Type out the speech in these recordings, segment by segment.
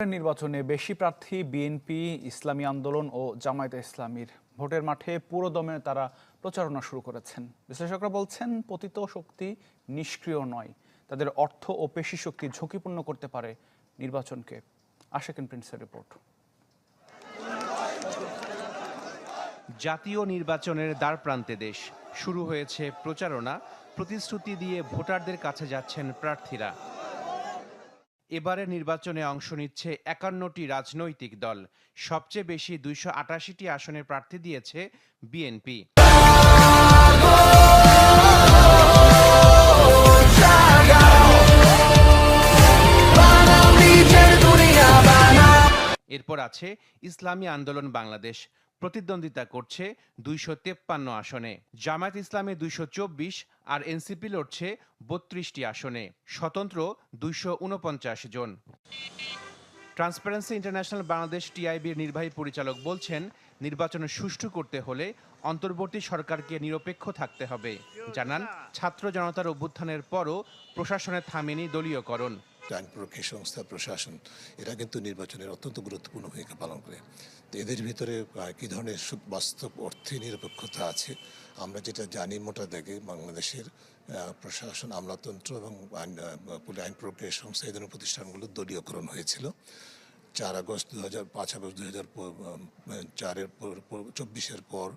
নির্বাচনে বেশি প্রার্থী বিএনপি, ইসলামী আন্দোলন ও জামায়াতে ইসলামীর। ভোটের মাঠে পুরোদমে তারা প্রচারণা শুরু করেছেন। বিশ্লেষকরা বলছেন, পতিত শক্তি নিষ্ক্রিয় নয়, তাদের অর্থ ও পেশি শক্তি ঝুঁকিপূর্ণ করতে পারে নির্বাচনকে। আশাকিন প্রিন্সের রিপোর্ট। জাতীয় নির্বাচনের দ্বারপ্রান্তে দেশ, শুরু হয়েছে প্রচারণা। প্রতিশ্রুতি দিয়ে ভোটারদের কাছে যাচ্ছেন প্রার্থীরা। এবারের নির্বাচনে অংশ নিচ্ছে ৫১টি রাজনৈতিক দল। সবচেয়ে বেশি ২৮৮টি আসনের প্রার্থী দিয়েছে বিএনপি। এরপর আছে ইসলামী আন্দোলন বাংলাদেশ, প্রতিদ্বন্দ্বিতা করছে ২৫৩ আসনে। জামায়াত ইসলামী ২২৪ আর এনসিপি লড়ছে ৩২টি আসনে, স্বতন্ত্র ২৪৯ জন। ট্রান্সপারেন্সি ইন্টারন্যাশনাল বাংলাদেশ টিআইবির নির্বাহী পরিচালক বলছেন, নির্বাচন সুষ্ঠু করতে হলে অন্তর্বর্তী সরকারকে নিরপেক্ষ থাকতে হবে। জানান, ছাত্র জনতার অভ্যুত্থানের পরও প্রশাসনে থামেনি দলীয়করণ। আইন প্রয়োগকারী সংস্থা, প্রশাসন, এরা কিন্তু নির্বাচনের অত্যন্ত গুরুত্বপূর্ণ ভূমিকা পালন করে। তো এদের ভিতরে কী ধরনের বাস্তব অর্থে নিরপেক্ষতা আছে আমরা যেটা জানি, মোটা দাগে বাংলাদেশের প্রশাসন, আমলাতন্ত্র এবং আইন প্রয়োগকারী সংস্থা, এই ধরনের প্রতিষ্ঠানগুলো দলীয়করণ হয়েছিল ৪ আগস্ট ৫ আগস্ট ২০০৪-এর পর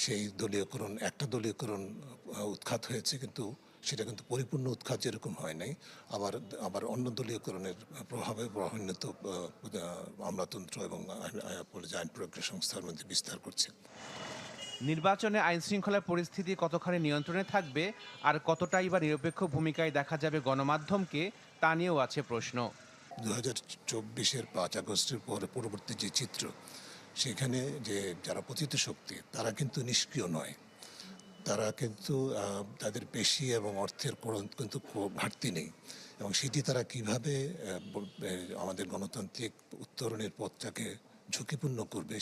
সেই দলীয়করণ, একটা দলীয়করণ উৎখাত হয়েছে, কিন্তু সেটা কিন্তু পরিপূর্ণ উৎখাত যেরকম হয় নাই, আবার অন্য দলীয়করণের প্রভাবে প্রভাবান্বিত আমলাতন্ত্র এবং আইন প্রয়োগকারী সংস্থার মধ্যে বিস্তার করছে। নির্বাচনে আইন শৃঙ্খলা পরিস্থিতি কতখানি নিয়ন্ত্রণে থাকবে আর কতটাই বা নিরপেক্ষ ভূমিকায় দেখা যাবে গণমাধ্যমকে, তা নিয়েও আছে প্রশ্ন। ২০২৪-এর ৫ আগস্টের পরবর্তী যে চিত্র, সেখানে যে যারা পতিত শক্তি, তারা কিন্তু নিষ্ক্রিয় নয়। তারা কিন্তু তাদের পেশি এবং অর্থের কিন্তু ঘাটতি নেই, এবং সেটি তারা কিভাবে আমাদের গণতান্ত্রিক উত্তরণের পথটাকে ঝুঁকিপূর্ণ করবে,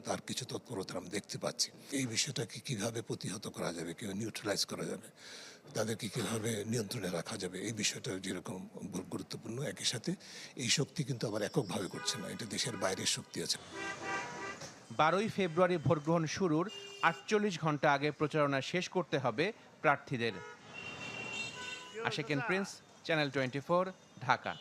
তার কিছু তৎপরতা আমরা দেখতে পাচ্ছি। এই বিষয়টাকে কিভাবে প্রতিহত করা যাবে, কিভাবে নিউট্রালাইজ করা যাবে, তাদেরকে কীভাবে নিয়ন্ত্রণে রাখা যাবে, এই বিষয়টা যেরকম গুরুত্বপূর্ণ, একই সাথে এই শক্তি কিন্তু আবার এককভাবে করছে না, এটা দেশের বাইরের শক্তি আছে। ১২ই ফেব্রুয়ারি ভোটগ্রহণ শুরুর ৪৮ ঘন্টা আগে প্রচারণা শেষ করতে হবে প্রার্থীদের। আশাকিন প্রিন্স, চ্যানেল 24, ঢাকা।